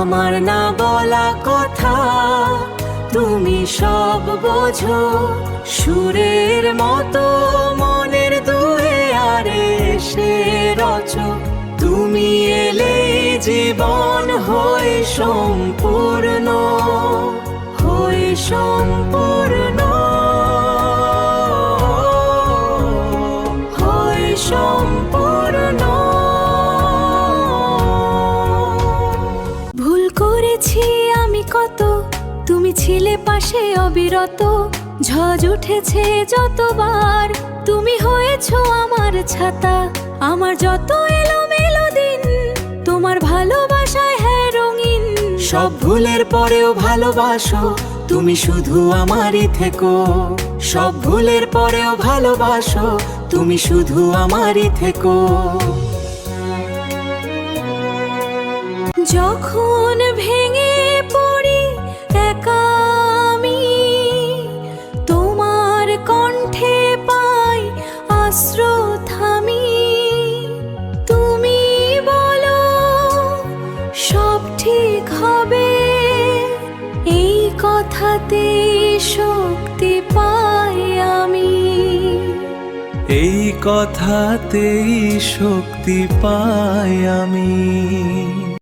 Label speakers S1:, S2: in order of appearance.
S1: আমার না বলা কথা তুমি সব বোঝো, সুরের মতো মনের দুয়ে আরে সে রচো। তুমি এলে জীবন হয় সম্পূর্ণ, হয় সম্পূর্ণ, হয় সম্পূর্ণ। ভুল করেছি আমি কত, তুমি ছিলে পাশে অবিরত। ঝড় উঠেছে যতবার, তুমি হয়েছো আমার ছাতা। আমার যত এলোমেলো দিন, তোমার ভালোবাসায় হ্যাঁ রঙিন। সব ভুলের পরেও ভালোবাসো, তুমি শুধু আমারই থেকো। সব ভুলের পরেও ভালোবাসো, তুমি শুধু আমারই থেকো। যখন ভেঙে পড়ি একা আমি, তোমার কণ্ঠে পাই আশ্রয়। তুমি বলো সব ঠিক হবে, এই কথাতে শক্তি পাই আমি।
S2: এই কথাতেই শক্তি পাই আমি।